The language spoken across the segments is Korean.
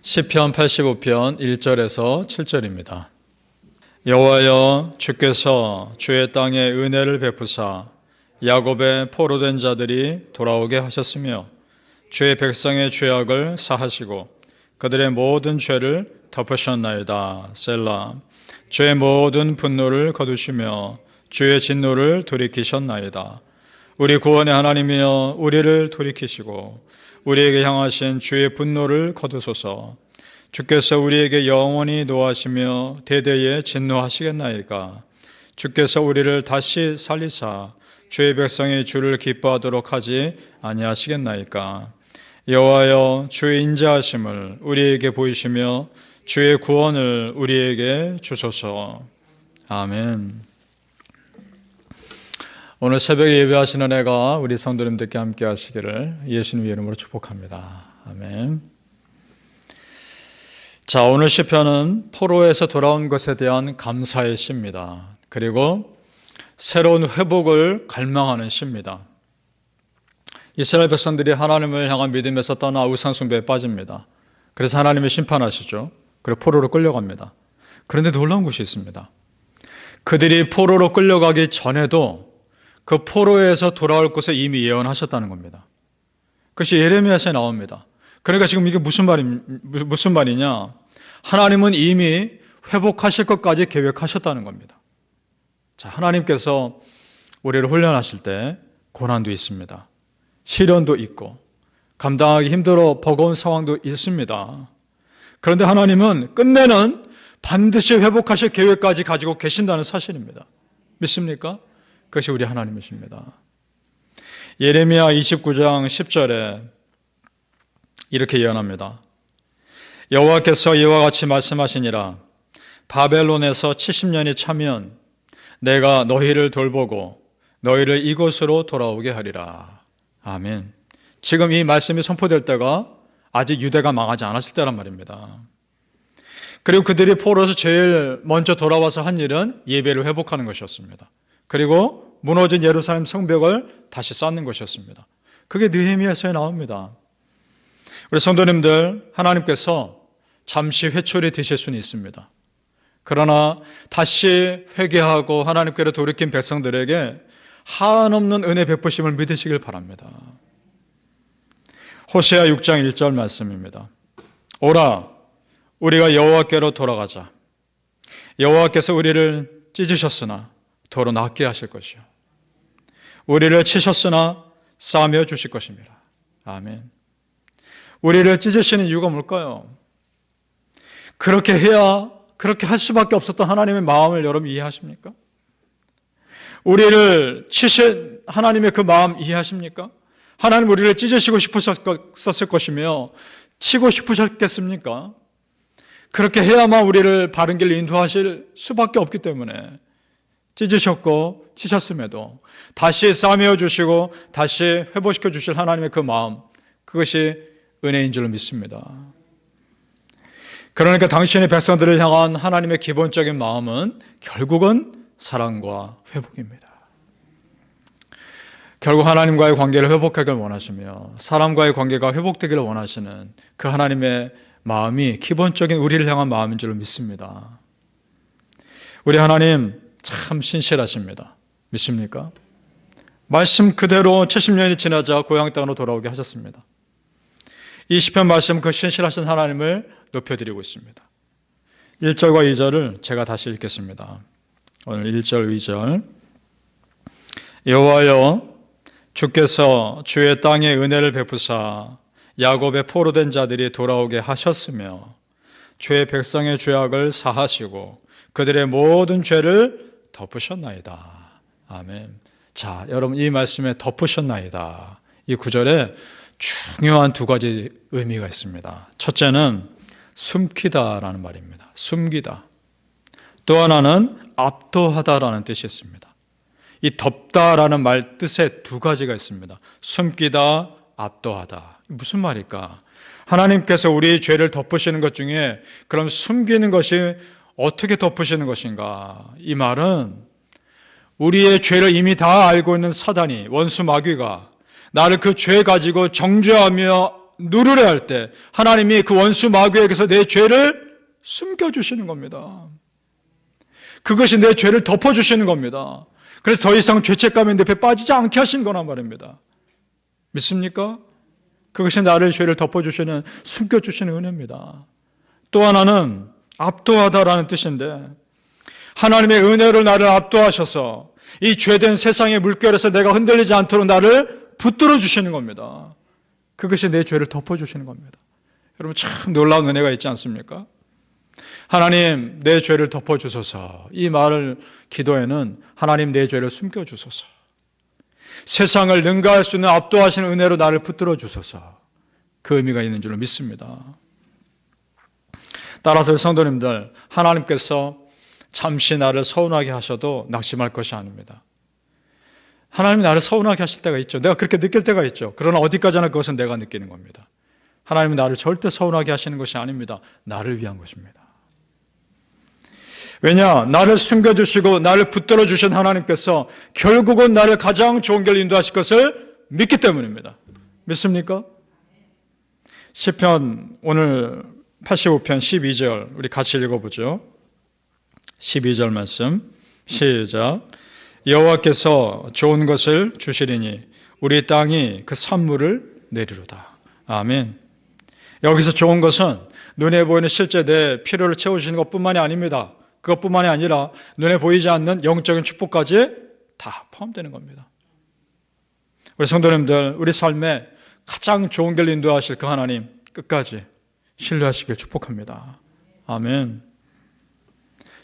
시편 85편 1절에서 7절입니다. 여호와여, 주께서 주의 땅에 은혜를 베푸사 야곱의 포로된 자들이 돌아오게 하셨으며 주의 백성의 죄악을 사하시고 그들의 모든 죄를 덮으셨나이다. 셀라. 주의 모든 분노를 거두시며 주의 진노를 돌이키셨나이다. 우리 구원의 하나님이여, 우리를 돌이키시고 우리에게 향하신 주의 분노를 거두소서. 주께서 우리에게 영원히 노하시며 대대에 진노하시겠나이까. 주께서 우리를 다시 살리사 주의 백성이 주를 기뻐하도록 하지 아니하시겠나이까. 여호와여, 주의 인자하심을 우리에게 보이시며 주의 구원을 우리에게 주소서. 아멘. 오늘 새벽에 예배하시는 애가 우리 성도님들께 함께 하시기를 예수님의 이름으로 축복합니다. 아멘. 자, 오늘 시편은 포로에서 돌아온 것에 대한 감사의 시입니다. 그리고 새로운 회복을 갈망하는 시입니다. 이스라엘 백성들이 하나님을 향한 믿음에서 떠나 우상 숭배에 빠집니다. 그래서 하나님이 심판하시죠. 그리고 포로로 끌려갑니다. 그런데 놀라운 것이 있습니다. 그들이 포로로 끌려가기 전에도 그 포로에서 돌아올 것을 이미 예언하셨다는 겁니다. 그것이 예레미야서에 나옵니다. 그러니까 지금 이게 무슨 말이냐? 하나님은 이미 회복하실 것까지 계획하셨다는 겁니다. 자, 하나님께서 우리를 훈련하실 때 고난도 있습니다. 시련도 있고 감당하기 힘들어 버거운 상황도 있습니다. 그런데 하나님은 끝내는 반드시 회복하실 계획까지 가지고 계신다는 사실입니다. 믿습니까? 그것이 우리 하나님이십니다. 예레미야 29장 10절에 이렇게 예언합니다. 여호와께서 이와 같이 말씀하시니라. 바벨론에서 70년이 차면 내가 너희를 돌보고 너희를 이곳으로 돌아오게 하리라. 아멘. 지금 이 말씀이 선포될 때가 아직 유대가 망하지 않았을 때란 말입니다. 그리고 그들이 포로에서 제일 먼저 돌아와서 한 일은 예배를 회복하는 것이었습니다. 그리고 무너진 예루살렘 성벽을 다시 쌓는 것이었습니다. 그게 느헤미야서에 나옵니다. 우리 성도님들, 하나님께서 잠시 회초리 드실 수는 있습니다. 그러나 다시 회개하고 하나님께로 돌이킨 백성들에게 한없는 은혜 베푸심을 믿으시길 바랍니다. 호세아 6장 1절 말씀입니다. 오라, 우리가 여호와께로 돌아가자. 여호와께서 우리를 찢으셨으나 도로 낫게 하실 것이요 우리를 치셨으나 싸매어 주실 것입니다. 아멘. 우리를 찢으시는 이유가 뭘까요? 그렇게 할 수밖에 없었던 하나님의 마음을 여러분 이해하십니까? 우리를 치신 하나님의 그 마음 이해하십니까? 하나님 우리를 찢으시고 싶으셨을 것이며 치고 싶으셨겠습니까? 그렇게 해야만 우리를 바른 길로 인도하실 수밖에 없기 때문에 찢으셨고 치셨음에도 다시 싸매어 주시고 다시 회복시켜 주실 하나님의 그 마음, 그것이 은혜인 줄로 믿습니다. 그러니까 당신의 백성들을 향한 하나님의 기본적인 마음은 결국은 사랑과 회복입니다. 결국 하나님과의 관계를 회복하기를 원하시며 사람과의 관계가 회복되기를 원하시는 그 하나님의 마음이 기본적인 우리를 향한 마음인 줄로 믿습니다. 우리 하나님 참 신실하십니다. 믿습니까? 말씀 그대로 70년이 지나자 고향 땅으로 돌아오게 하셨습니다. 이 시편 말씀 그 신실하신 하나님을 높여드리고 있습니다. 1절과 2절을 제가 다시 읽겠습니다. 오늘 1절, 2절. 여호와여, 주께서 주의 땅에 은혜를 베푸사 야곱의 포로된 자들이 돌아오게 하셨으며 주의 백성의 죄악을 사하시고 그들의 모든 죄를 덮으셨나이다. 아멘. 자, 여러분 이 말씀에 덮으셨나이다. 이 구절에 중요한 두 가지 의미가 있습니다. 첫째는 숨기다라는 말입니다. 숨기다. 또 하나는 압도하다라는 뜻이 있습니다. 이 덮다라는 말 뜻에 두 가지가 있습니다. 숨기다, 압도하다. 무슨 말일까? 하나님께서 우리의 죄를 덮으시는 것 중에 그럼 숨기는 것이 어떻게 덮으시는 것인가? 이 말은 우리의 죄를 이미 다 알고 있는 사단이, 원수 마귀가 나를 그 죄 가지고 정죄하며 누르려 할 때 하나님이 그 원수 마귀에게서 내 죄를 숨겨주시는 겁니다. 그것이 내 죄를 덮어주시는 겁니다. 그래서 더 이상 죄책감의 늪에 빠지지 않게 하신 거란 말입니다. 믿습니까? 그것이 나를 죄를 덮어주시는, 숨겨주시는 은혜입니다. 또 하나는 압도하다라는 뜻인데, 하나님의 은혜로 나를 압도하셔서 이 죄된 세상의 물결에서 내가 흔들리지 않도록 나를 붙들어 주시는 겁니다. 그것이 내 죄를 덮어주시는 겁니다. 여러분, 참 놀라운 은혜가 있지 않습니까? 하나님, 내 죄를 덮어주소서. 이 말을 기도에는 하나님, 내 죄를 숨겨주소서. 세상을 능가할 수 있는 압도하시는 은혜로 나를 붙들어 주소서. 그 의미가 있는 줄로 믿습니다. 따라서 성도님들, 하나님께서 잠시 나를 서운하게 하셔도 낙심할 것이 아닙니다. 하나님이 나를 서운하게 하실 때가 있죠. 내가 그렇게 느낄 때가 있죠. 그러나 어디까지나 그것은 내가 느끼는 겁니다. 하나님은 나를 절대 서운하게 하시는 것이 아닙니다. 나를 위한 것입니다. 왜냐? 나를 숨겨주시고 나를 붙들어 주신 하나님께서 결국은 나를 가장 좋은 길로 인도하실 것을 믿기 때문입니다. 믿습니까? 시편 오늘 85편 12절 우리 같이 읽어보죠. 12절 말씀 시작. 여호와께서 좋은 것을 주시리니 우리 땅이 그 산물을 내리로다. 아멘. 여기서 좋은 것은 눈에 보이는 실제 내 필요를 채워주시는 것뿐만이 아닙니다. 그것뿐만이 아니라 눈에 보이지 않는 영적인 축복까지 다 포함되는 겁니다. 우리 성도님들, 우리 삶에 가장 좋은 길로 인도하실 그 하나님 끝까지 신뢰하시길 축복합니다. 아멘.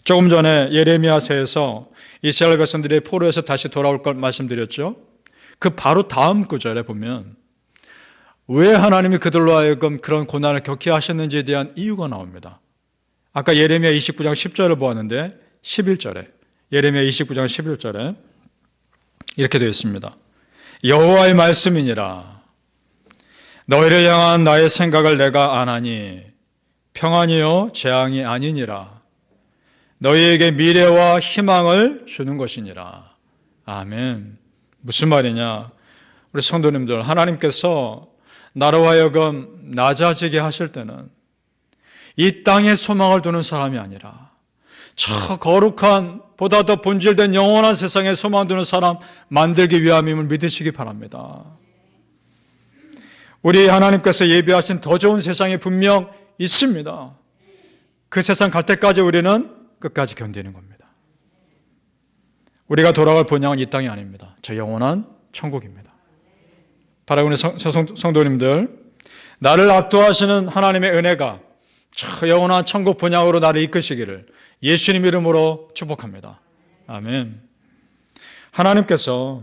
조금 전에 예레미야서에서 이스라엘 백성들이 포로에서 다시 돌아올 걸 말씀드렸죠. 그 바로 다음 구절에 보면 왜 하나님이 그들로 하여금 그런 고난을 겪게 하셨는지에 대한 이유가 나옵니다. 아까 예레미야 29장 10절을 보았는데 11절에 예레미야 29장 11절에 이렇게 되어 있습니다. 여호와의 말씀이니라. 너희를 향한 나의 생각을 내가 아나니 평안이요 재앙이 아니니라. 너희에게 미래와 희망을 주는 것이니라. 아멘. 무슨 말이냐? 우리 성도님들, 하나님께서 나로 하여금 낮아지게 하실 때는 이 땅에 소망을 두는 사람이 아니라 저 거룩한 보다 더 본질된 영원한 세상에 소망을 두는 사람 만들기 위함임을 믿으시기 바랍니다. 우리 하나님께서 예비하신 더 좋은 세상이 분명 있습니다. 그 세상 갈 때까지 우리는 끝까지 견디는 겁니다. 우리가 돌아갈 본향은 이 땅이 아닙니다. 저 영원한 천국입니다. 바라보는 성도님들, 나를 압도하시는 하나님의 은혜가 저 영원한 천국 본향으로 나를 이끄시기를 예수님 이름으로 축복합니다. 아멘. 하나님께서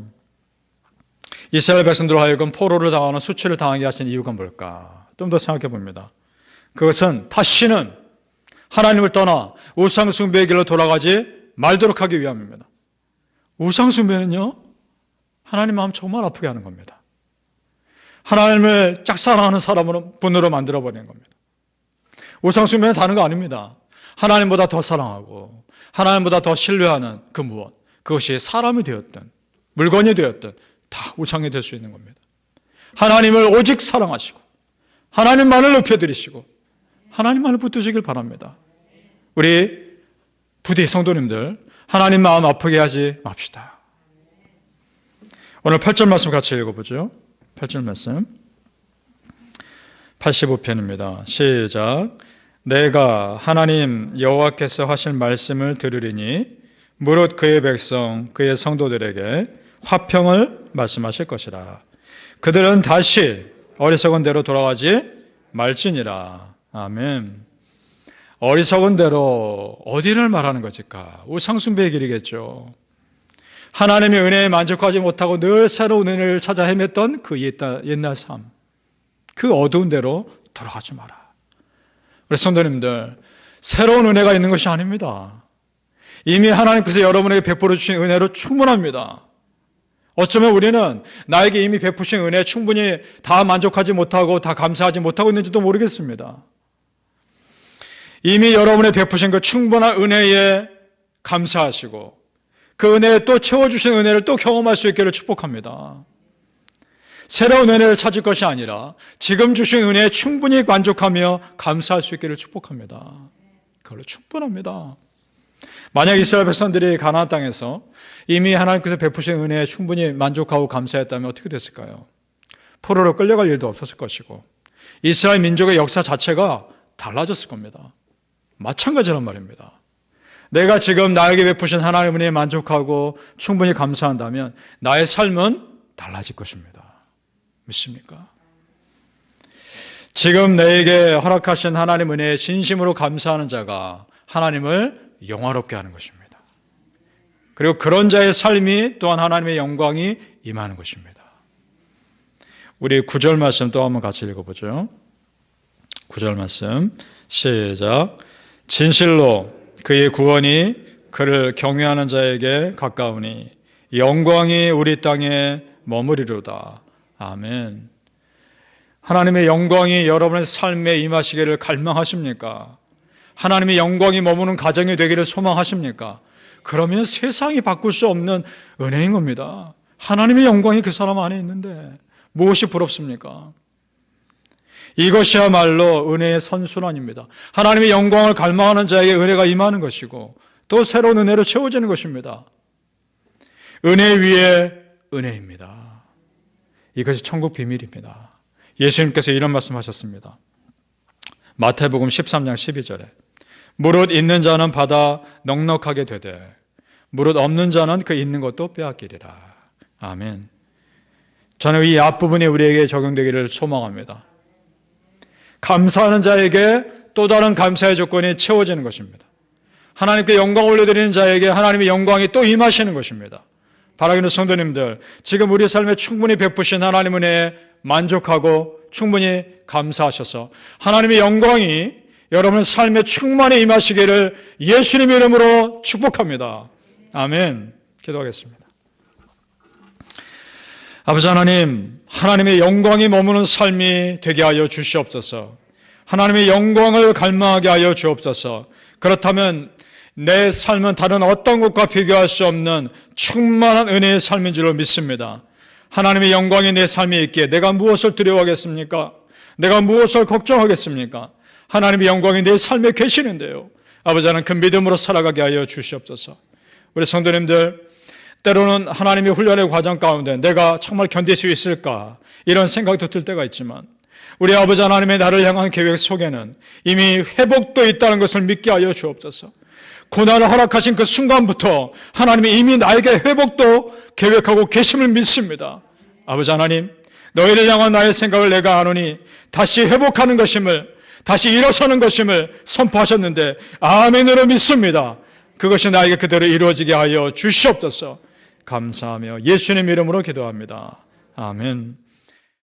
이스라엘 백성들로 하여금 포로를 당하는 수치를 당하게 하신 이유가 뭘까? 좀 더 생각해 봅니다. 그것은 다시는 하나님을 떠나 우상숭배의 길로 돌아가지 말도록 하기 위함입니다. 우상숭배는요, 하나님 마음 정말 아프게 하는 겁니다. 하나님을 짝사랑하는 분으로 만들어버리는 겁니다. 우상숭배는 다른 거 아닙니다. 하나님보다 더 사랑하고 하나님보다 더 신뢰하는 그 무엇, 그것이 사람이 되었든 물건이 되었든 다 우상이 될 수 있는 겁니다. 하나님을 오직 사랑하시고 하나님만을 높여드리시고 하나님만을 붙드시길 바랍니다. 우리 부디 성도님들, 하나님 마음 아프게 하지 맙시다. 오늘 8절 말씀 같이 읽어보죠. 8절 말씀 85편입니다. 시작. 내가 하나님 여호와께서 하실 말씀을 들으리니 무릇 그의 백성 그의 성도들에게 화평을 말씀하실 것이라. 그들은 다시 어리석은 대로 돌아가지 말지니라. 아멘. 어리석은 대로 어디를 말하는 것일까? 우상숭배의 길이겠죠. 하나님의 은혜에 만족하지 못하고 늘 새로운 은혜를 찾아 헤맸던 그 옛날 삶, 그 어두운 대로 돌아가지 마라. 우리 성도님들, 새로운 은혜가 있는 것이 아닙니다. 이미 하나님께서 여러분에게 베풀어 주신 은혜로 충분합니다. 어쩌면 우리는 나에게 이미 베푸신 은혜에 충분히 다 만족하지 못하고 다 감사하지 못하고 있는지도 모르겠습니다. 이미 여러분의 베푸신 그 충분한 은혜에 감사하시고 그 은혜에 또 채워주신 은혜를 또 경험할 수 있기를 축복합니다. 새로운 은혜를 찾을 것이 아니라 지금 주신 은혜에 충분히 만족하며 감사할 수 있기를 축복합니다. 그걸로 충분합니다. 만약 이스라엘 백성들이 가나안 땅에서 이미 하나님께서 베푸신 은혜에 충분히 만족하고 감사했다면 어떻게 됐을까요? 포로로 끌려갈 일도 없었을 것이고 이스라엘 민족의 역사 자체가 달라졌을 겁니다. 마찬가지란 말입니다. 내가 지금 나에게 베푸신 하나님의 은혜에 만족하고 충분히 감사한다면 나의 삶은 달라질 것입니다. 믿습니까? 지금 내게 허락하신 하나님 은혜에 진심으로 감사하는 자가 하나님을 영화롭게 하는 것입니다. 그리고 그런 자의 삶이 또한 하나님의 영광이 임하는 것입니다. 우리 9절 말씀 또 한번 같이 읽어보죠. 9절 말씀 시작. 진실로 그의 구원이 그를 경외하는 자에게 가까우니 영광이 우리 땅에 머무리로다. 아멘. 하나님의 영광이 여러분의 삶에 임하시기를 갈망하십니까? 하나님의 영광이 머무는 가정이 되기를 소망하십니까? 그러면 세상이 바꿀 수 없는 은혜인 겁니다. 하나님의 영광이 그 사람 안에 있는데 무엇이 부럽습니까? 이것이야말로 은혜의 선순환입니다. 하나님의 영광을 갈망하는 자에게 은혜가 임하는 것이고 또 새로운 은혜로 채워지는 것입니다. 은혜 위에 은혜입니다. 이것이 천국 비밀입니다. 예수님께서 이런 말씀하셨습니다. 마태복음 13장 12절에 무릇 있는 자는 받아 넉넉하게 되되 무릇 없는 자는 그 있는 것도 빼앗기리라. 아멘. 저는 이 앞부분이 우리에게 적용되기를 소망합니다. 감사하는 자에게 또 다른 감사의 조건이 채워지는 것입니다. 하나님께 영광 올려드리는 자에게 하나님의 영광이 또 임하시는 것입니다. 바라기는 성도님들, 지금 우리 삶에 충분히 베푸신 하나님 은혜에 만족하고 충분히 감사하셔서 하나님의 영광이 여러분의 삶에 충만히 임하시기를 예수님 이름으로 축복합니다. 아멘. 기도하겠습니다. 아버지 하나님, 하나님의 영광이 머무는 삶이 되게 하여 주시옵소서. 하나님의 영광을 갈망하게 하여 주옵소서. 그렇다면 내 삶은 다른 어떤 것과 비교할 수 없는 충만한 은혜의 삶인 줄로 믿습니다. 하나님의 영광이 내 삶에 있기에 내가 무엇을 두려워하겠습니까? 내가 무엇을 걱정하겠습니까? 하나님의 영광이 내 삶에 계시는데요. 아버지 하나님, 그 믿음으로 살아가게 하여 주시옵소서. 우리 성도님들, 때로는 하나님의 훈련의 과정 가운데 내가 정말 견딜 수 있을까? 이런 생각도 들 때가 있지만 우리 아버지 하나님의 나를 향한 계획 속에는 이미 회복도 있다는 것을 믿게 하여 주옵소서. 고난을 허락하신 그 순간부터 하나님이 이미 나에게 회복도 계획하고 계심을 믿습니다. 아버지 하나님, 너희를 향한 나의 생각을 내가 아노니 다시 회복하는 것임을, 다시 일어서는 것임을 선포하셨는데 아멘으로 믿습니다. 그것이 나에게 그대로 이루어지게 하여 주시옵소서. 감사하며 예수님 이름으로 기도합니다. 아멘.